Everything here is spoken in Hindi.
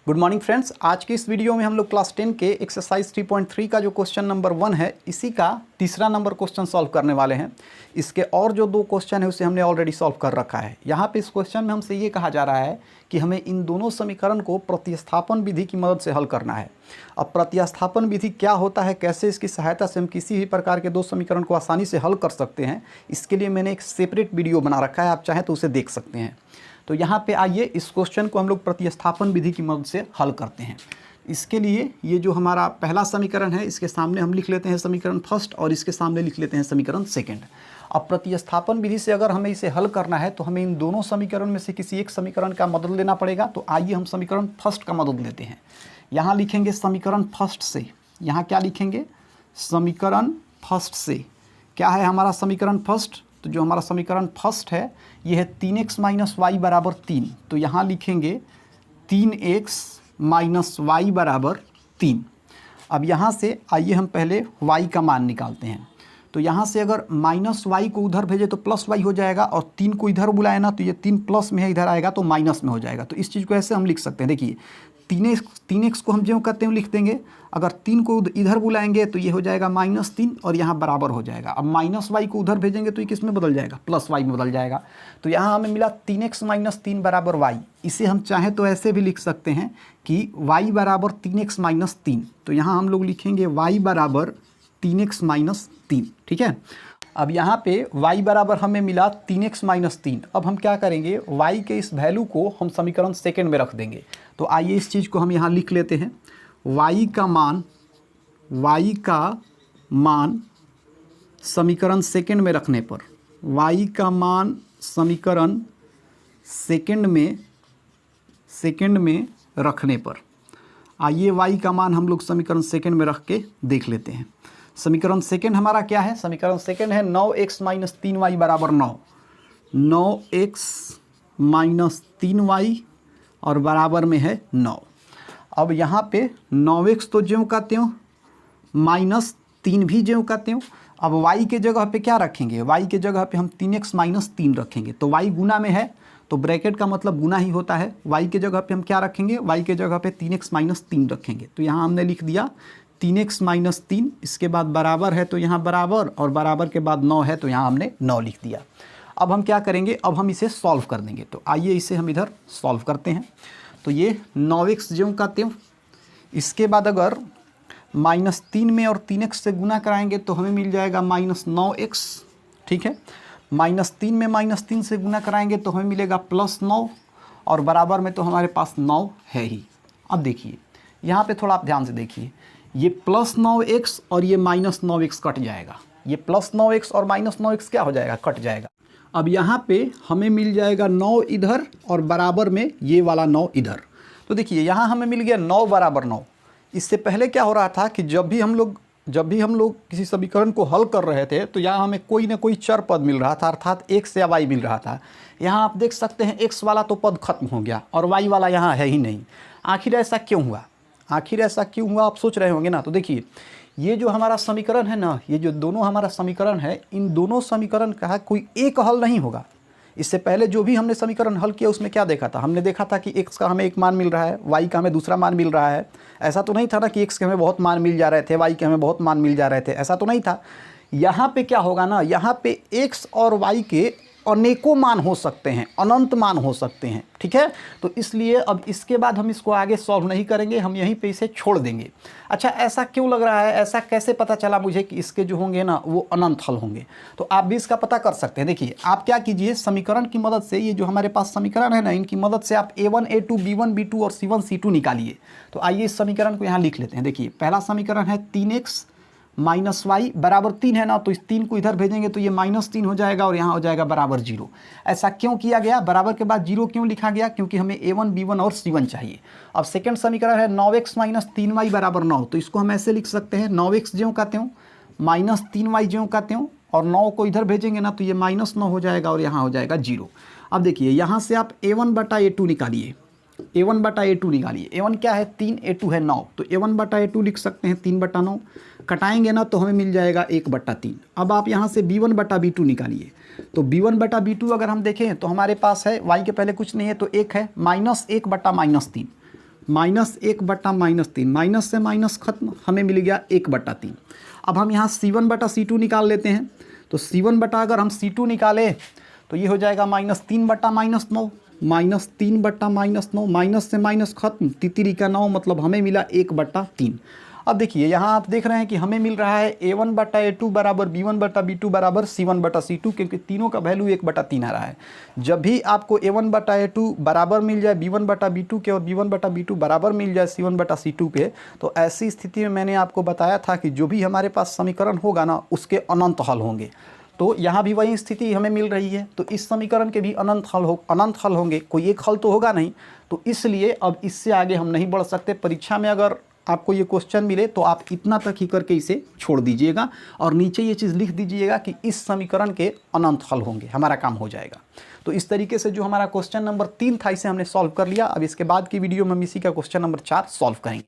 Good morning friends. आज की इस वीडियो में हम लोग क्लास 10 के एक्सरसाइज 3.3 का जो क्वेश्चन नंबर 1 है, इसी का तीसरा नंबर क्वेश्चन सॉल्व करने वाले हैं। इसके और जो दो क्वेश्चन है उसे हमने ऑलरेडी सॉल्व कर रखा है। यहाँ पे इस क्वेश्चन में हमसे ये कहा जा रहा है कि हमें इन दोनों समीकरण को प्रतिस्थापन विधि की मदद से हल करना है। अब प्रतिस्थापन विधि क्या होता है, कैसे इसकी सहायता से हम किसी भी प्रकार के दो समीकरण को आसानी से हल कर सकते हैं, इसके लिए मैंने एक सेपरेट वीडियो बना रखा है, आप चाहें तो उसे देख सकते हैं। तो यहाँ पे आइए इस क्वेश्चन को हम लोग प्रतिस्थापन विधि की मदद से हल करते हैं। इसके लिए ये जो हमारा पहला समीकरण है, इसके सामने हम लिख लेते हैं समीकरण फर्स्ट और इसके सामने लिख लेते हैं समीकरण सेकंड। अब प्रतिस्थापन विधि से अगर हमें इसे हल करना है तो हमें इन दोनों समीकरण में से किसी एक समीकरण का मदद लेना पड़ेगा। तो आइए हम समीकरण फर्स्ट का मदद लेते हैं। यहाँ लिखेंगे समीकरण फर्स्ट से, यहाँ क्या लिखेंगे, समीकरण फर्स्ट से। क्या है हमारा समीकरण फर्स्ट? तो जो हमारा समीकरण फर्स्ट है ये है 3x माइनस वाई बराबर 3। तो यहाँ लिखेंगे 3x माइनस वाई बराबर 3। अब यहाँ से आइए हम पहले y का मान निकालते हैं। तो यहाँ से अगर माइनस वाई को उधर भेजे तो प्लस वाई हो जाएगा, और 3 को इधर बुलाए ना तो ये 3 प्लस में है, इधर आएगा तो माइनस में हो जाएगा। तो इस चीज़ को ऐसे हम लिख सकते हैं। देखिए 3x को हम जो कहते हैं लिख देंगे, अगर 3 को इधर बुलाएंगे तो ये हो जाएगा -3 और यहाँ बराबर हो जाएगा। अब माइनस वाई को उधर भेजेंगे तो ये किस में बदल जाएगा, प्लस वाई में बदल जाएगा। तो यहाँ हमें मिला 3x माइनस 3 बराबर वाई। इसे हम चाहें तो ऐसे भी लिख सकते हैं कि y बराबर 3x माइनस 3। तो यहाँ हम लोग लिखेंगे y बराबर 3x माइनस 3। ठीक है। अब यहाँ पे y बराबर हमें मिला 3x माइनस 3। अब हम क्या करेंगे, y के इस वैल्यू को हम समीकरण सेकंड में रख देंगे। तो आइए इस चीज़ को हम यहाँ लिख लेते हैं। y का मान समीकरण सेकंड में रखने पर, y का मान समीकरण सेकंड में रखने पर, आइए y का मान हम लोग समीकरण सेकंड में रख के देख लेते हैं। समीकरण सेकंड हमारा क्या है, समीकरण सेकंड है 9x माइनस 3y बराबर 9। 9x माइनस 3y और बराबर में है 9। अब यहाँ पे 9x तो ज्यों का त्यों, माइनस 3 भी ज्यों का त्यों। अब y के जगह पे क्या रखेंगे, y के जगह पे हम 3x माइनस 3 रखेंगे। तो y गुना में है तो ब्रैकेट का मतलब गुना ही होता है। y के जगह पे हम क्या रखेंगे, y के जगह पे 3x माइनस 3 रखेंगे। तो यहाँ हमने लिख दिया 3x माइनस 3, इसके बाद बराबर है तो यहाँ बराबर, और बराबर के बाद 9 है तो यहाँ हमने 9 लिख दिया। अब हम क्या करेंगे, अब हम इसे सॉल्व कर देंगे। तो आइए इसे हम इधर सॉल्व करते हैं। तो ये 9x ज्यों का त्यों, इसके बाद अगर -3 में और 3x से गुना कराएंगे तो हमें मिल जाएगा -9x। ठीक है। -3 में -3 से गुना कराएंगे तो हमें मिलेगा +9, और बराबर में तो हमारे पास 9 है ही। अब देखिए यहाँ पे थोड़ा आप ध्यान से देखिए, ये +9x और ये -9x कट जाएगा। ये +9x और -9x क्या हो जाएगा, कट जाएगा। अब यहाँ पे हमें मिल जाएगा 9 इधर और बराबर में ये वाला 9 इधर। तो देखिए यहाँ हमें मिल गया 9 बराबर 9। इससे पहले क्या हो रहा था कि जब भी हम लोग किसी समीकरण को हल कर रहे थे तो यहाँ हमें कोई ना कोई चर पद मिल रहा था, अर्थात x या y मिल रहा था। यहाँ आप देख सकते हैं x वाला तो पद खत्म हो गया और y वाला यहाँ है ही नहीं। आखिर ऐसा क्यों हुआ, आप सोच रहे होंगे ना। तो देखिए ये जो हमारा समीकरण है ना, ये जो दोनों हमारा समीकरण है, इन दोनों समीकरण का कोई एक हल नहीं होगा। इससे पहले जो भी हमने समीकरण हल किया उसमें क्या देखा था, हमने देखा था कि x का हमें एक मान मिल रहा है, y का हमें दूसरा मान मिल रहा है। ऐसा तो नहीं था ना कि x के हमें बहुत मान मिल जा रहे थे, y के हमें बहुत मान मिल जा रहे थे, ऐसा तो नहीं था। यहाँ पे क्या होगा ना, यहाँ पे x और y के अनेकों मान हो सकते हैं, अनंत मान हो सकते हैं। ठीक है। तो इसलिए अब इसके बाद हम इसको आगे सॉल्व नहीं करेंगे, हम यहीं पे इसे छोड़ देंगे। अच्छा, ऐसा क्यों लग रहा है, ऐसा कैसे पता चला मुझे कि इसके जो होंगे ना वो अनंत हल होंगे? तो आप भी इसका पता कर सकते हैं। देखिए आप क्या कीजिए, समीकरण की मदद से, ये जो हमारे पास समीकरण है ना, इनकी मदद से आप a1 a2 b1 b2 और c1 c2 निकालिए। तो आइए इस समीकरण को यहाँ लिख लेते हैं। देखिए पहला समीकरण है 3x माइनस वाई बराबर 3 है ना, तो इस 3 को इधर भेजेंगे तो ये -3 हो जाएगा और यहाँ हो जाएगा बराबर 0। ऐसा क्यों किया गया, बराबर के बाद 0 क्यों लिखा गया, क्योंकि हमें a1 b1 और c1 चाहिए। अब सेकंड समीकरण है 9x माइनस 3y बराबर 9। तो इसको हम ऐसे लिख सकते हैं 9x ज्यों का त्यों माइनस 3y ज्यों का त्यों, और 9 को इधर भेजेंगे ना तो ये -9 हो जाएगा और यहाँ हो जाएगा 0। अब देखिए यहाँ से आप a1 बटा a2 निकालिए, a1 बटा a2 निकालिए। a1 क्या है 3, a2 है 9, तो a1 बटा a2 लिख सकते हैं 3 बटा 9। कटाएंगे ना तो हमें मिल जाएगा 1 बटा 3। अब आप यहाँ से b1 बटा b2 निकालिए। तो b1 बटा b2 अगर हम देखें तो हमारे पास है y के पहले कुछ नहीं है तो 1 है, -1 बटा -3। -1/-3, माइनस से माइनस खत्म, हमें मिल गया 1/3। अब हम यहाँ C1/C2 निकाल लेते हैं। तो C1 अगर हम C2 निकालें तो ये हो जाएगा -3/-9, -3/-9, माइनस से माइनस खत्म, तितरी का 9, मतलब हमें मिला 1/3। अब देखिए यहाँ आप देख रहे हैं कि हमें मिल रहा है A1/A2 बराबर B1/B2 बराबर C1/C2, क्योंकि तीनों का वैल्यू 1/3 आ रहा है। जब भी आपको A1/A2 बराबर मिल जाए B1/B2 के और B1/B2 बराबर मिल जाए C1/C2 के, तो ऐसी स्थिति में मैंने आपको बताया था कि जो भी हमारे पास समीकरण होगा ना उसके अनंत हल होंगे। तो यहाँ भी वही स्थिति हमें मिल रही है। तो इस समीकरण के भी अनंत हल होंगे, कोई एक हल तो होगा नहीं। तो इसलिए अब इससे आगे हम नहीं बढ़ सकते। परीक्षा में अगर आपको ये क्वेश्चन मिले तो आप इतना तक ही करके इसे छोड़ दीजिएगा और नीचे ये चीज़ लिख दीजिएगा कि इस समीकरण के अनंत हल होंगे, हमारा काम हो जाएगा। तो इस तरीके से जो हमारा क्वेश्चन नंबर 3 था इसे हमने सॉल्व कर लिया। अब इसके बाद की वीडियो में हम इसी का क्वेश्चन नंबर 4 सॉल्व करेंगे।